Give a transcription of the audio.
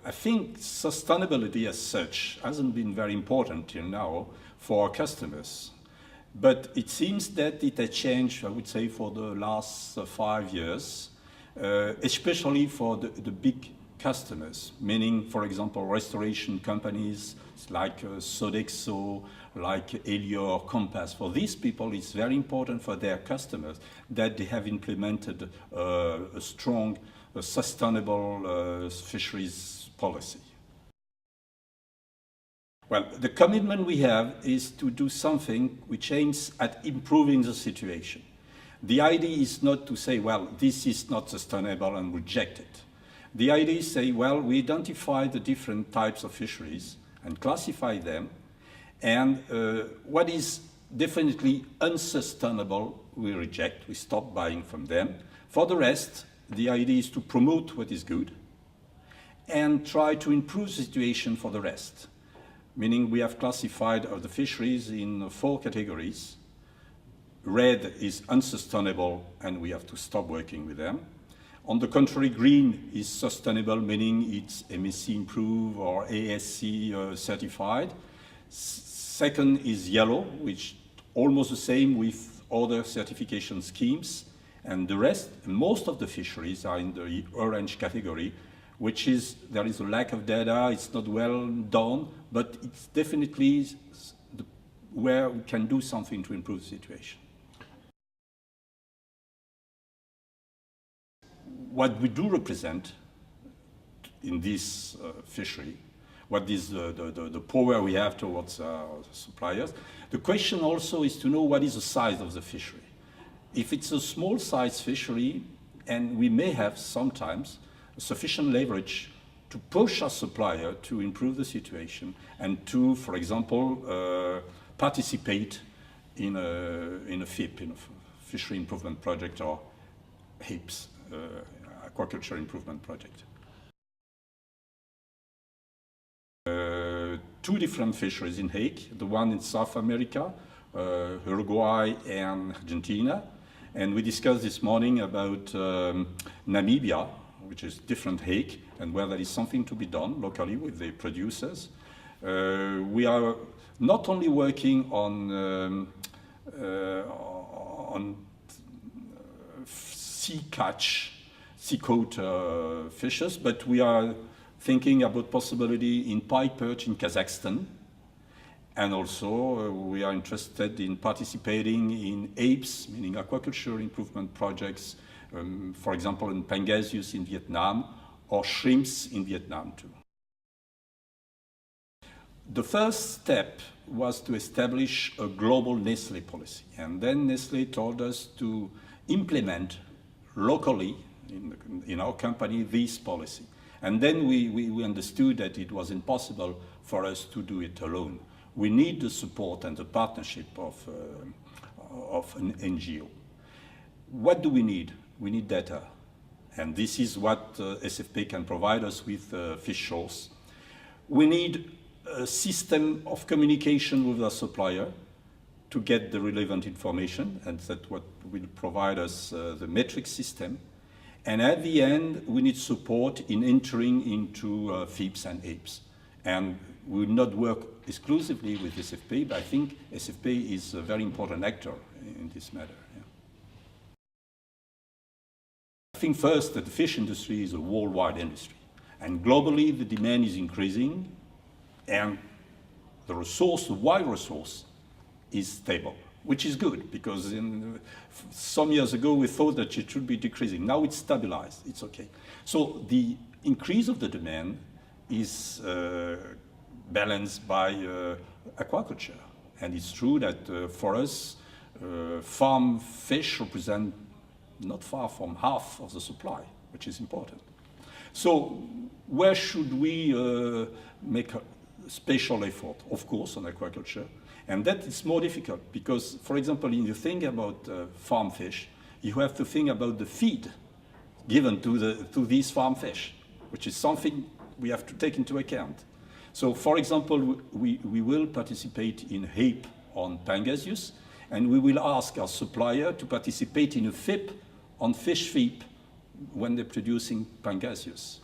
I think sustainability as such hasn't been very important till now for our customers. But it seems that it has changed, I would say, for the last 5 years, especially for the big customers, meaning, for example, restoration companies like Sodexo, like Elior, Compass. For these people, it's very important for their customers that they have implemented a strong, sustainable fisheries policy. Well, the commitment we have is to do something which aims at improving the situation. The idea is not to say, well, this is not sustainable and reject it. The idea is to say, well, we identify the different types of fisheries and classify them, and what is definitely unsustainable, we reject, we stop buying from them. For the rest, the idea is to promote what is good and try to improve the situation for the rest. Meaning we have classified the fisheries in 4 categories. Red is unsustainable and we have to stop working with them. On the contrary, green is sustainable, meaning it's MSC improved or ASC certified. Second is yellow, which almost the same with other certification schemes. And the rest, most of the fisheries are in the orange category, which is, there is a lack of data, it's not well done, but it's definitely where we can do something to improve the situation. What we do represent in this fishery, what is the power we have towards our suppliers. The question also is to know what is the size of the fishery. If it's a small size fishery, and we may have sometimes sufficient leverage to push our supplier to improve the situation and to, for example, participate in a FIP, in a fishery improvement project, or HAPES, aquaculture improvement project. 2 different fisheries in hake, the one in South America, Uruguay and Argentina. And we discussed this morning about Namibia, which is different hake, and where there is something to be done locally with the producers. We are not only working on sea coat fishes, but we are thinking about possibility in pike perch in Kazakhstan. And also we are interested in participating in APES, meaning aquaculture improvement projects, for example, in Pangasius in Vietnam, or shrimps in Vietnam too. The first step was to establish a global Nestlé policy. And then Nestlé told us to implement locally in our company this policy. And then we understood that it was impossible for us to do it alone. We need the support and the partnership of an NGO. What do we need? We need data. And this is what SFP can provide us with fish source. We need a system of communication with our supplier to get the relevant information, and that's what will provide us the metric system. And at the end, we need support in entering into FIPS and APES. And we will not work exclusively with SFP, but I think SFP is a very important actor in this matter. Yeah. I think first that the fish industry is a worldwide industry. And globally, the demand is increasing, and the resource, the wild resource, is stable, which is good, because some years ago we thought that it should be decreasing. Now it's stabilized, it's okay. So the increase of the demand is balanced by aquaculture. And it's true that for us, farm fish represent not far from half of the supply, which is important. So where should we make a special effort? Of course, on aquaculture. And that is more difficult because, for example, when you think about farm fish, you have to think about the feed given to these farm fish, which is something we have to take into account. So, for example, we will participate in HAPE on Pangasius, and we will ask our supplier to participate in a FIP on fish FIP when they're producing Pangasius.